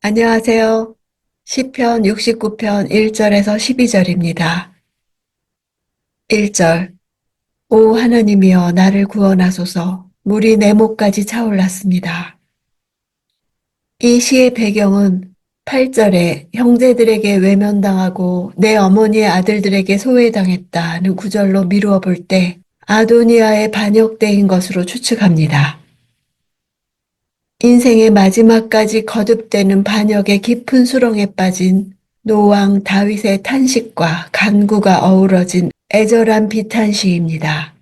안녕하세요. 시편 69편 1절에서 12절입니다. 1절. 오 하나님이여 나를 구원하소서. 물이 내 목까지 차올랐습니다. 이 시의 배경은 8절에 형제들에게 외면당하고 내 어머니의 아들들에게 소외당했다는 구절로 미루어 볼 때 아도니아의 반역대인 것으로 추측합니다. 인생의 마지막까지 거듭되는 반역의 깊은 수렁에 빠진 노왕 다윗의 탄식과 간구가 어우러진 애절한 비탄시입니다.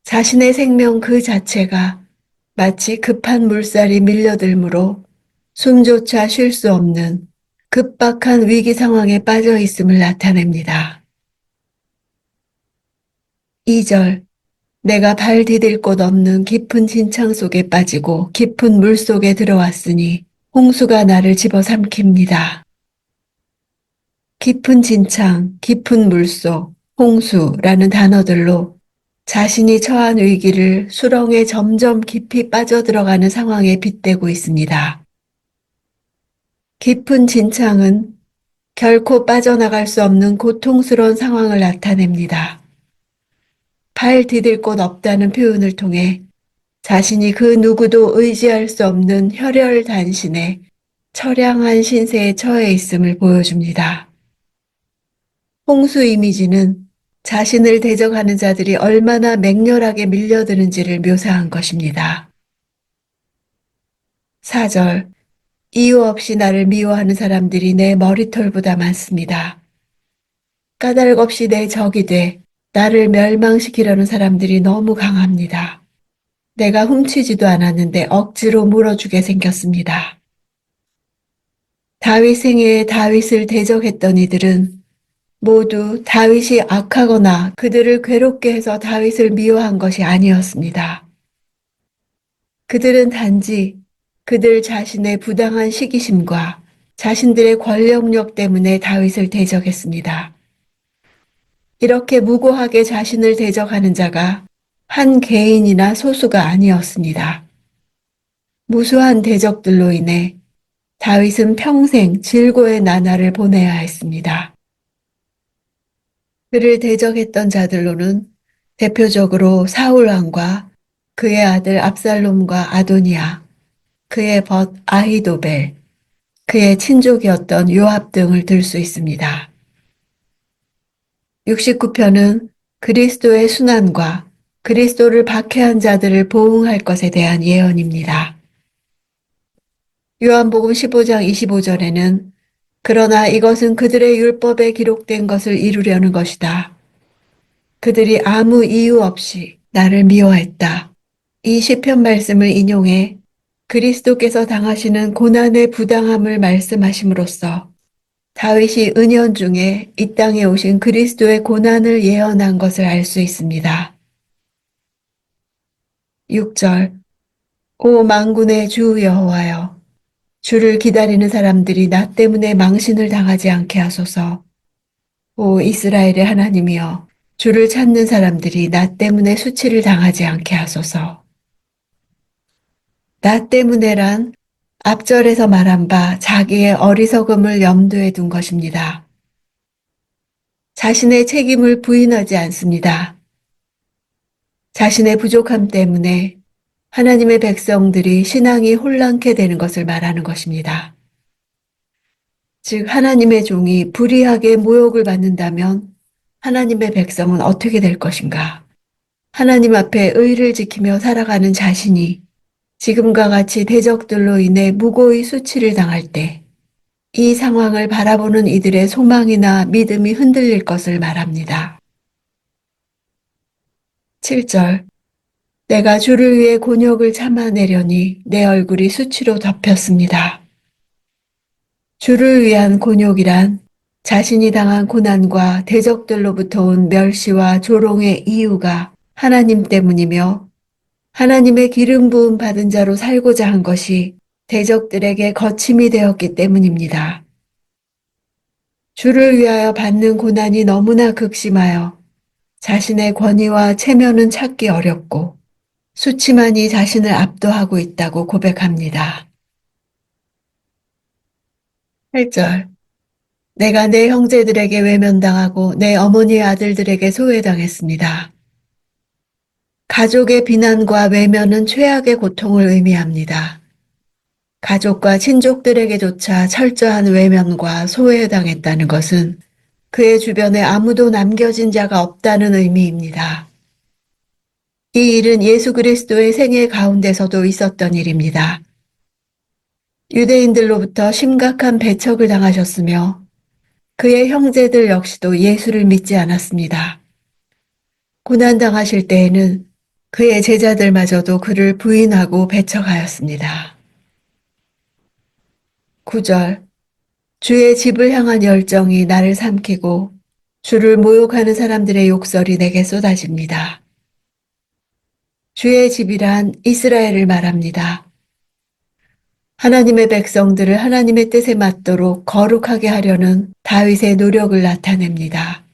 자신의 생명 그 자체가 마치 급한 물살이 밀려들므로 숨조차 쉴 수 없는 급박한 위기 상황에 빠져 있음을 나타냅니다. 2절. 내가 발 디딜 곳 없는 깊은 진창 속에 빠지고 깊은 물 속에 들어왔으니 홍수가 나를 집어삼킵니다. 깊은 진창, 깊은 물속, 홍수라는 단어들로 자신이 처한 위기를 수렁에 점점 깊이 빠져들어가는 상황에 빗대고 있습니다. 깊은 진창은 결코 빠져나갈 수 없는 고통스러운 상황을 나타냅니다. 발 디딜 곳 없다는 표현을 통해 자신이 그 누구도 의지할 수 없는 혈혈단신의 처량한 신세에 처해 있음을 보여줍니다. 홍수 이미지는 자신을 대적하는 자들이 얼마나 맹렬하게 밀려드는지를 묘사한 것입니다. 4절. 이유 없이 나를 미워하는 사람들이 내 머리털보다 많습니다. 까닭 없이 내 적이 돼 나를 멸망시키려는 사람들이 너무 강합니다. 내가 훔치지도 않았는데 억지로 물어주게 생겼습니다. 다윗 생애에 다윗을 대적했던 이들은 모두 다윗이 악하거나 그들을 괴롭게 해서 다윗을 미워한 것이 아니었습니다. 그들은 단지 그들 자신의 부당한 시기심과 자신들의 권력력 때문에 다윗을 대적했습니다. 이렇게 무고하게 자신을 대적하는 자가 한 개인이나 소수가 아니었습니다. 무수한 대적들로 인해 다윗은 평생 질고의 나날을 보내야 했습니다. 그를 대적했던 자들로는 대표적으로 사울 왕과 그의 아들 압살롬과 아도니아, 그의 벗 아히도벨, 그의 친족이었던 요압 등을 들 수 있습니다. 69편은 그리스도의 순환과 그리스도를 박해한 자들을 보응할 것에 대한 예언입니다. 요한복음 15장 25절에는 그러나 이것은 그들의 율법에 기록된 것을 이루려는 것이다. 그들이 아무 이유 없이 나를 미워했다. 이 시편 말씀을 인용해 그리스도께서 당하시는 고난의 부당함을 말씀하심으로써 다윗이 은연중에 이 땅에 오신 그리스도의 고난을 예언한 것을 알 수 있습니다. 6절. 오 만군의 주 여호와여, 주를 기다리는 사람들이 나 때문에 망신을 당하지 않게 하소서. 오 이스라엘의 하나님이여, 주를 찾는 사람들이 나 때문에 수치를 당하지 않게 하소서. 나 때문에란 앞절에서 말한 바 자기의 어리석음을 염두에 둔 것입니다. 자신의 책임을 부인하지 않습니다. 자신의 부족함 때문에 하나님의 백성들이 신앙이 혼란케 되는 것을 말하는 것입니다. 즉 하나님의 종이 불의하게 모욕을 받는다면 하나님의 백성은 어떻게 될 것인가? 하나님 앞에 의를 지키며 살아가는 자신이 지금과 같이 대적들로 인해 무고히 수치를 당할 때 이 상황을 바라보는 이들의 소망이나 믿음이 흔들릴 것을 말합니다. 7절. 내가 주를 위해 곤욕을 참아내려니 내 얼굴이 수치로 덮였습니다. 주를 위한 곤욕이란 자신이 당한 고난과 대적들로부터 온 멸시와 조롱의 이유가 하나님 때문이며 하나님의 기름 부음 받은 자로 살고자 한 것이 대적들에게 거침이 되었기 때문입니다. 주를 위하여 받는 고난이 너무나 극심하여 자신의 권위와 체면은 찾기 어렵고 수치만이 자신을 압도하고 있다고 고백합니다. 8절. 내가 내 형제들에게 외면당하고 내 어머니의 아들들에게 소외당했습니다. 가족의 비난과 외면은 최악의 고통을 의미합니다. 가족과 친족들에게조차 철저한 외면과 소외당했다는 것은 그의 주변에 아무도 남겨진 자가 없다는 의미입니다. 이 일은 예수 그리스도의 생애 가운데서도 있었던 일입니다. 유대인들로부터 심각한 배척을 당하셨으며 그의 형제들 역시도 예수를 믿지 않았습니다. 고난당하실 때에는 그의 제자들마저도 그를 부인하고 배척하였습니다. 9절. 주의 집을 향한 열정이 나를 삼키고 주를 모욕하는 사람들의 욕설이 내게 쏟아집니다. 주의 집이란 이스라엘을 말합니다. 하나님의 백성들을 하나님의 뜻에 맞도록 거룩하게 하려는 다윗의 노력을 나타냅니다.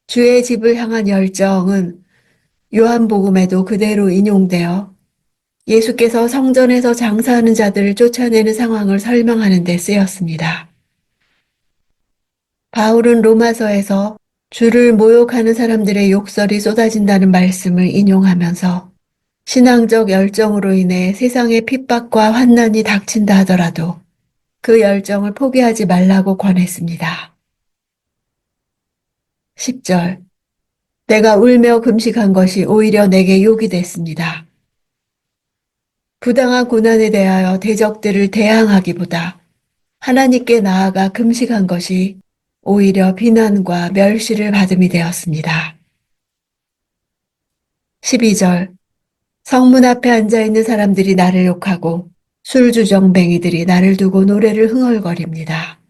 주의 집을 향한 열정은 요한복음에도 그대로 인용되어 예수께서 성전에서 장사하는 자들을 쫓아내는 상황을 설명하는 데 쓰였습니다. 바울은 로마서에서 주를 모욕하는 사람들의 욕설이 쏟아진다는 말씀을 인용하면서 신앙적 열정으로 인해 세상의 핍박과 환난이 닥친다 하더라도 그 열정을 포기하지 말라고 권했습니다. 10절. 내가 울며 금식한 것이 오히려 내게 욕이 됐습니다. 부당한 고난에 대하여 대적들을 대항하기보다 하나님께 나아가 금식한 것이 오히려 비난과 멸시를 받음이 되었습니다. 12절. 성문 앞에 앉아있는 사람들이 나를 욕하고 술주정뱅이들이 나를 두고 노래를 흥얼거립니다.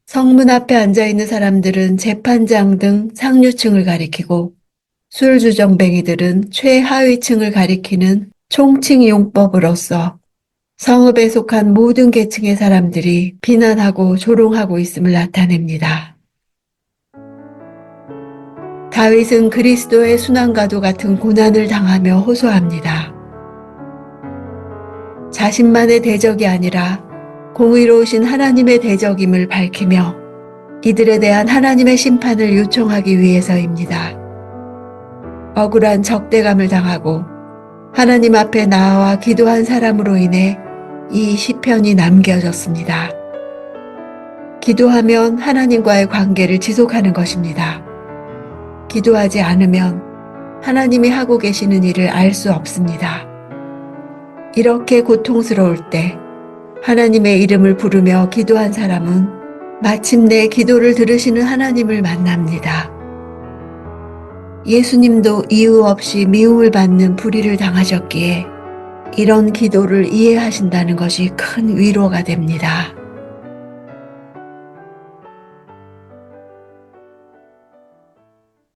성문 앞에 앉아있는 사람들은 재판장 등 상류층을 가리키고 술주정뱅이들은 최하위층을 가리키는 총칭 용법으로서 성읍에 속한 모든 계층의 사람들이 비난하고 조롱하고 있음을 나타냅니다. 다윗은 그리스도의 순환과도 같은 고난을 당하며 호소합니다. 자신만의 대적이 아니라 공의로우신 하나님의 대적임을 밝히며 이들에 대한 하나님의 심판을 요청하기 위해서입니다. 억울한 적대감을 당하고 하나님 앞에 나아와 기도한 사람으로 인해 이 시편이 남겨졌습니다. 기도하면 하나님과의 관계를 지속하는 것입니다. 기도하지 않으면 하나님이 하고 계시는 일을 알 수 없습니다. 이렇게 고통스러울 때 하나님의 이름을 부르며 기도한 사람은 마침내 기도를 들으시는 하나님을 만납니다. 예수님도 이유 없이 미움을 받는 불의를 당하셨기에 이런 기도를 이해하신다는 것이 큰 위로가 됩니다.